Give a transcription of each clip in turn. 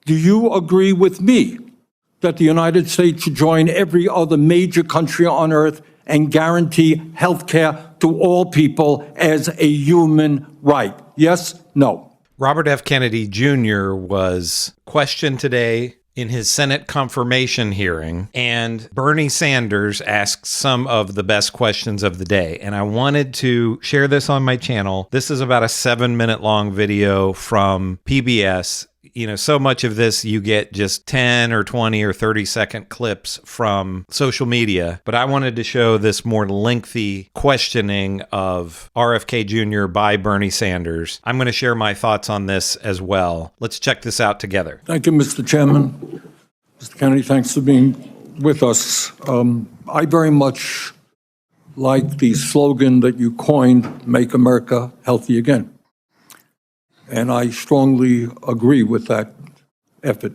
Do you agree with me that the United States should join every other major country on earth and guarantee health care to all people as a human right? Yes? No? Robert F. Kennedy Jr. was questioned today in his Senate confirmation hearing, and Bernie Sanders asked some of the best questions of the day. And I wanted to share this on my channel. This is about a 7-minute long video from PBS. You know, so much of this you get just 10 or 20 or 30-second clips from social media, but I wanted to show this more lengthy questioning of RFK Jr. by Bernie Sanders. I'm going to share my thoughts on this as well. Let's check this out together. Thank you, Mr. Chairman. Mr. Kennedy, thanks for being with us. I very much like the slogan that you coined, "Make America Healthy Again." And I strongly agree with that effort.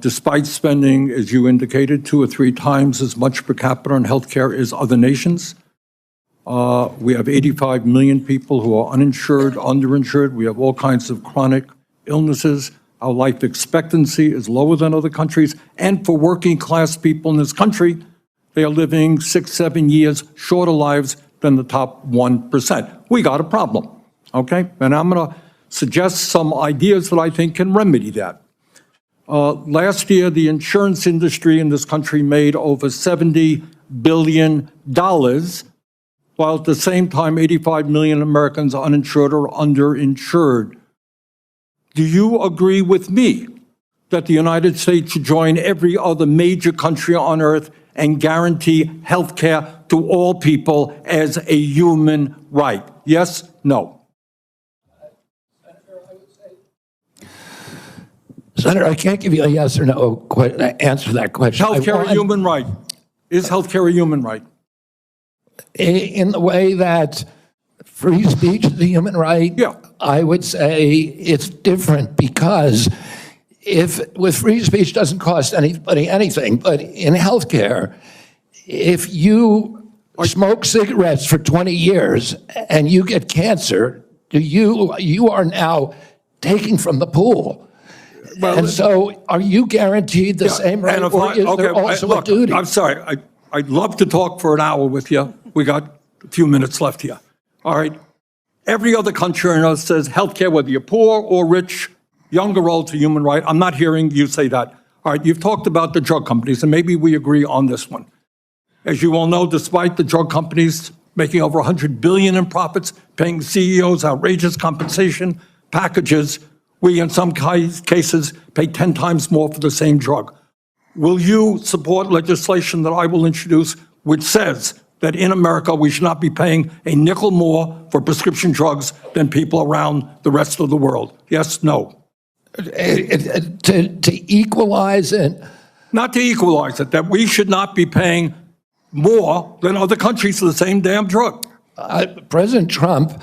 Despite spending, as you indicated, 2 or 3 times as much per capita on healthcare as other nations, we have 85 million people who are uninsured, underinsured. We have all kinds of chronic illnesses. Our life expectancy is lower than other countries. And for working class people in this country, they are living 6, 7 years shorter lives than the top 1%. We got a problem. Okay, and I'm going to suggest some ideas that I think can remedy that. Last year, the insurance industry in this country made over $70 billion, while at the same time, 85 million Americans are uninsured or underinsured. Do you agree with me that the United States should join every other major country on earth and guarantee health care to all people as a human right? Yes? No? Senator, I can't give you a yes or no answer to that question. Healthcare a human right? Is healthcare a human right? In the way that free speech is a human right, yeah. I would say it's different, because if with free speech doesn't cost anybody anything, but in healthcare, if you smoke cigarettes for 20 years and you get cancer, you are now taking from the pool. Well, and so are you guaranteed the same right, or is there also a duty? I'm sorry. I'd love to talk for an hour with you. We got a few minutes left here. All right. Every other country on earth says healthcare, whether you're poor or rich, young or old, is a human right. I'm not hearing you say that. All right. You've talked about the drug companies, and maybe we agree on this one. As you all know, despite the drug companies making over $100 billion in profits, paying CEOs outrageous compensation packages, we, in some cases, pay 10 times more for the same drug. Will you support legislation that I will introduce which says that in America we should not be paying a nickel more for prescription drugs than people around the rest of the world? Yes, no? To equalize it? Not to equalize it, that we should not be paying more than other countries for the same damn drug. President Trump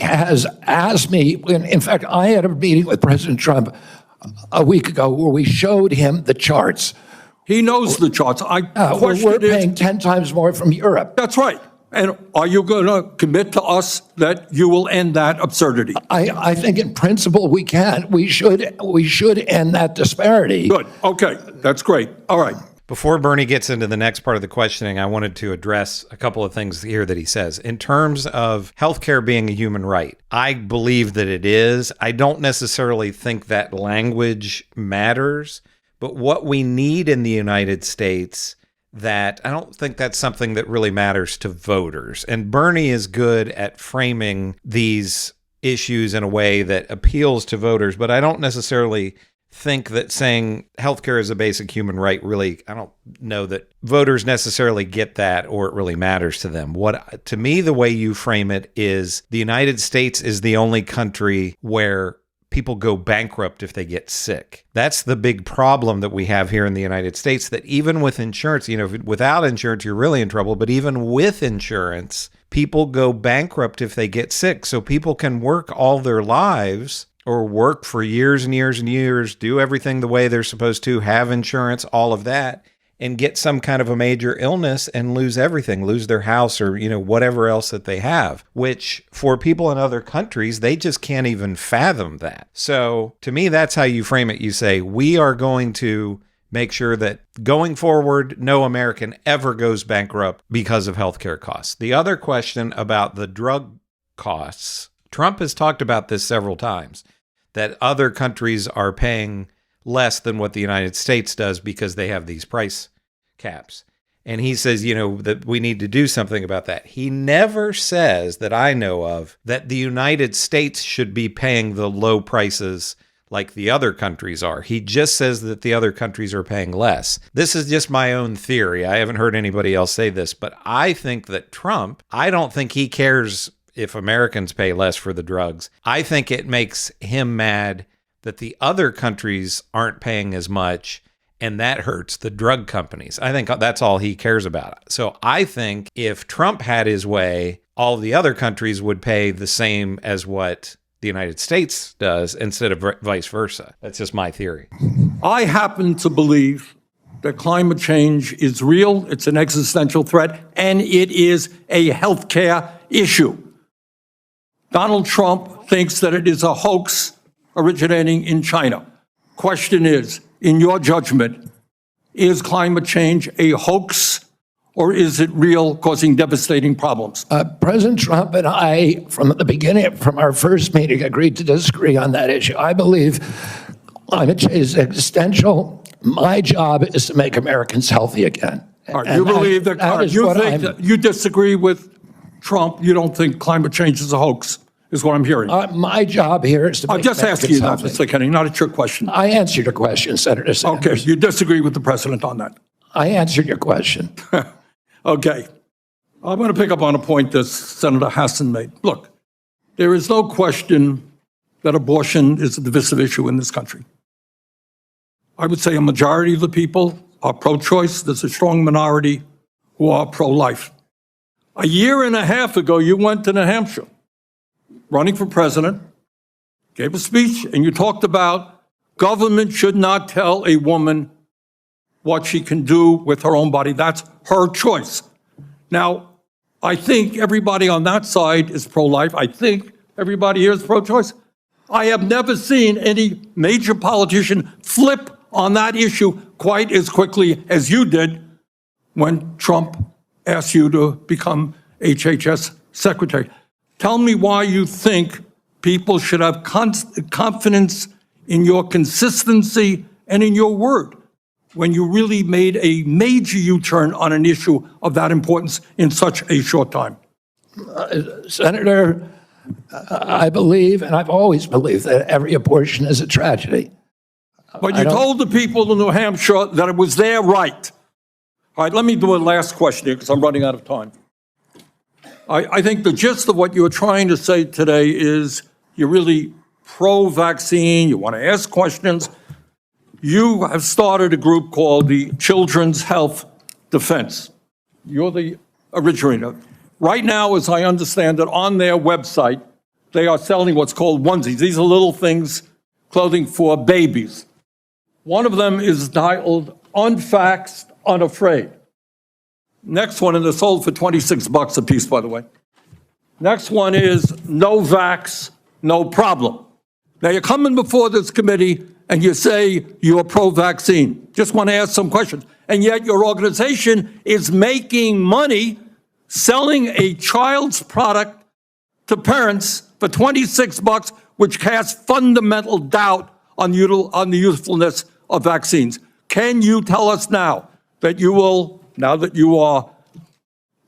has asked me, in fact, I had a meeting with President Trump a week ago where we showed him the charts. He knows the charts. We're paying 10 times more from Europe. That's right. And are you going to commit to us that you will end that absurdity? I think in principle we can. We should end that disparity. Good. Okay. That's great. All right. Before Bernie gets into the next part of the questioning, I wanted to address a couple of things here that he says. In terms of healthcare being a human right, I believe that it is. I don't necessarily think that language matters, but what we need in the United States, that I don't think that's something that really matters to voters. And Bernie is good at framing these issues in a way that appeals to voters, but I don't necessarily think that saying healthcare is a basic human right really, I don't know that voters necessarily get that or it really matters to them. To me, the way you frame it is the United States is the only country where people go bankrupt if they get sick. That's the big problem that we have here in the United States, that even with insurance, without insurance, you're really in trouble. But even with insurance, people go bankrupt if they get sick. So people can work all their lives or work for years and years and years, do everything the way they're supposed to, have insurance, all of that. and get some kind of a major illness and lose everything, lose their house or, whatever else that they have, which for people in other countries, they just can't even fathom that. So to me, that's how you frame it. You say, we are going to make sure that going forward, no American ever goes bankrupt because of healthcare costs. The other question about the drug costs, Trump has talked about this several times, that other countries are paying less than what the United States does because they have these price caps. And he says, that we need to do something about that. He never says that I know of that the United States should be paying the low prices like the other countries are. He just says that the other countries are paying less. This is just my own theory. I haven't heard anybody else say this, but I think that Trump, I don't think he cares if Americans pay less for the drugs. I think it makes him mad that the other countries aren't paying as much, and that hurts the drug companies. I think that's all he cares about. So I think if Trump had his way, all the other countries would pay the same as what the United States does instead of vice versa. That's just my theory. I happen to believe that climate change is real, it's an existential threat, and it is a healthcare issue. Donald Trump thinks that it is a hoax originating in China. Question is, in your judgment, is climate change a hoax or is it real, causing devastating problems? President Trump and I, from the beginning, from our first meeting, agreed to disagree on that issue. I believe climate change is existential. My job is to make Americans healthy again. You believe that you disagree with Trump? You don't think climate change is a hoax, is what I'm hearing. My job here is to make I'm just asking you that, Mr. Kennedy, not a trick question. I answered your question, Senator Sanders. Okay, you disagree with the president on that. I answered your question. Okay. I'm going to pick up on a point that Senator Hassan made. Look, there is no question that abortion is a divisive issue in this country. I would say a majority of the people are pro-choice. There's a strong minority who are pro-life. A year and a half ago, you went to New Hampshire, running for president, gave a speech, and you talked about government should not tell a woman what she can do with her own body. That's her choice. Now, I think everybody on that side is pro-life. I think everybody here is pro-choice. I have never seen any major politician flip on that issue quite as quickly as you did when Trump asked you to become HHS Secretary. Tell me why you think people should have confidence in your consistency and in your word when you really made a major U-turn on an issue of that importance in such a short time. Senator, I believe, and I've always believed, that every abortion is a tragedy. But you told the people in New Hampshire that it was their right. All right, let me do a last question here because I'm running out of time. I think the gist of what you're trying to say today is you're really pro-vaccine, you want to ask questions. You have started a group called the Children's Health Defense. You're the originator. Right now, as I understand it, on their website, they are selling what's called onesies. These are little things, clothing for babies. One of them is titled Unvaxxed, Unafraid. Next one, and they're sold for $26 a piece, by the way. Next one is No Vax, No Problem. Now, you're coming before this committee and you say you're pro-vaccine. Just want to ask some questions. And yet your organization is making money selling a child's product to parents for $26, which casts fundamental doubt on the usefulness of vaccines. Can you tell us now that you will, now that you are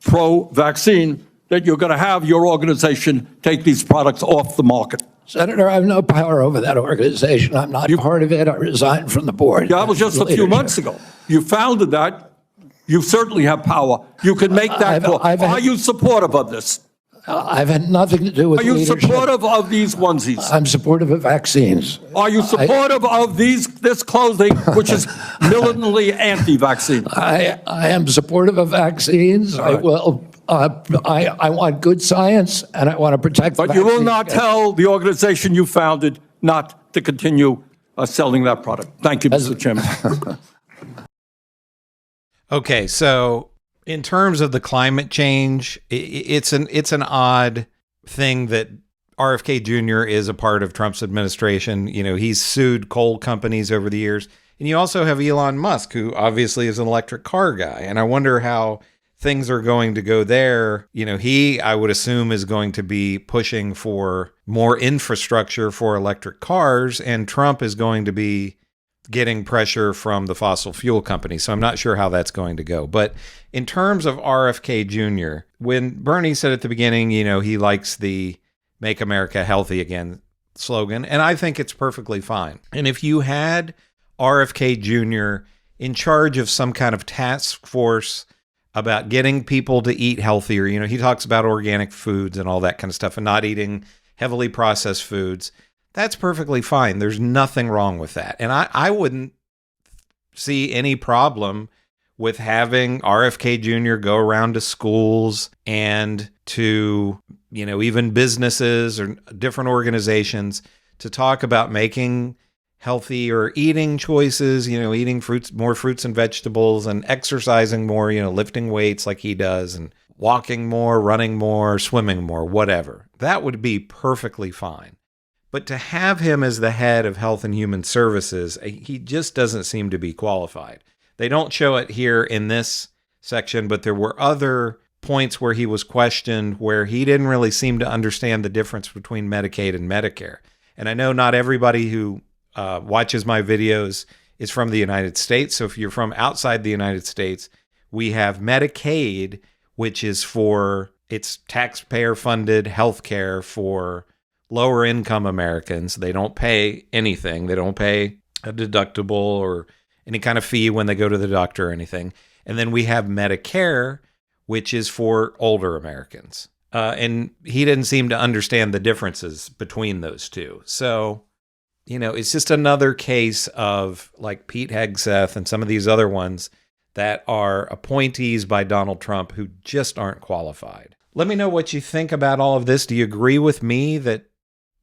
pro-vaccine, that you're going to have your organization take these products off the market? Senator, I have no power over that organization. I'm not part of it. I resigned from the board. Yeah, that was just a few months ago. You founded that. You certainly have power. You can make that call. Are you supportive of this? I've had nothing to do with leadership. Are you supportive of these onesies? I'm supportive of vaccines. Are you supportive of this clothing, which is militantly anti-vaccine? I am supportive of vaccines. I will. I want good science, and I want to protect the But you will not tell the organization you founded not to continue selling that product. Thank you, Mr. Chairman. Okay, so in terms of the climate change, it's an odd thing that RFK Jr. is a part of Trump's administration. You know, he's sued coal companies over the years. And you also have Elon Musk, who obviously is an electric car guy. And I wonder how things are going to go there. You know, he, I would assume, is going to be pushing for more infrastructure for electric cars, and Trump is going to be getting pressure from the fossil fuel companies. So I'm not sure how that's going to go. But in terms of RFK Jr., when Bernie said at the beginning, you know, he likes the Make America Healthy Again slogan, and I think it's perfectly fine. And if you had RFK Jr. in charge of some kind of task force about getting people to eat healthier, you know, he talks about organic foods and all that kind of stuff and not eating heavily processed foods. That's perfectly fine. There's nothing wrong with that. And I wouldn't see any problem with having RFK Jr. go around to schools and to, you know, even businesses or different organizations to talk about making healthy or eating choices, you know, eating more fruits and vegetables, and exercising more, you know, lifting weights like he does, and walking more, running more, swimming more, whatever. That would be perfectly fine. But to have him as the head of Health and Human Services, he just doesn't seem to be qualified. They don't show it here in this section, but there were other points where he was questioned where he didn't really seem to understand the difference between Medicaid and Medicare. And I know not everybody who watches my videos is from the United States. So if you're from outside the United States, we have Medicaid, which is it's taxpayer-funded health care for lower income Americans. They don't pay anything. They don't pay a deductible or any kind of fee when they go to the doctor or anything. And then we have Medicare, which is for older Americans. And he didn't seem to understand the differences between those two. So, you know, it's just another case of like Pete Hegseth and some of these other ones that are appointees by Donald Trump who just aren't qualified. Let me know what you think about all of this. Do you agree with me that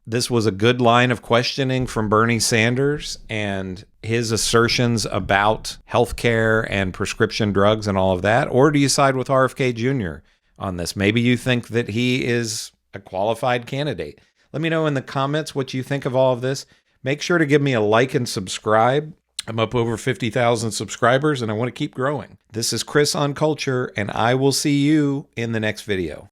this was a good line of questioning from Bernie Sanders and his assertions about healthcare and prescription drugs and all of that? Or do you side with RFK Jr. on this? Maybe you think that he is a qualified candidate. Let me know in the comments what you think of all of this. Make sure to give me a like and subscribe. I'm up over 50,000 subscribers and I want to keep growing. This is Chris on Culture, and I will see you in the next video.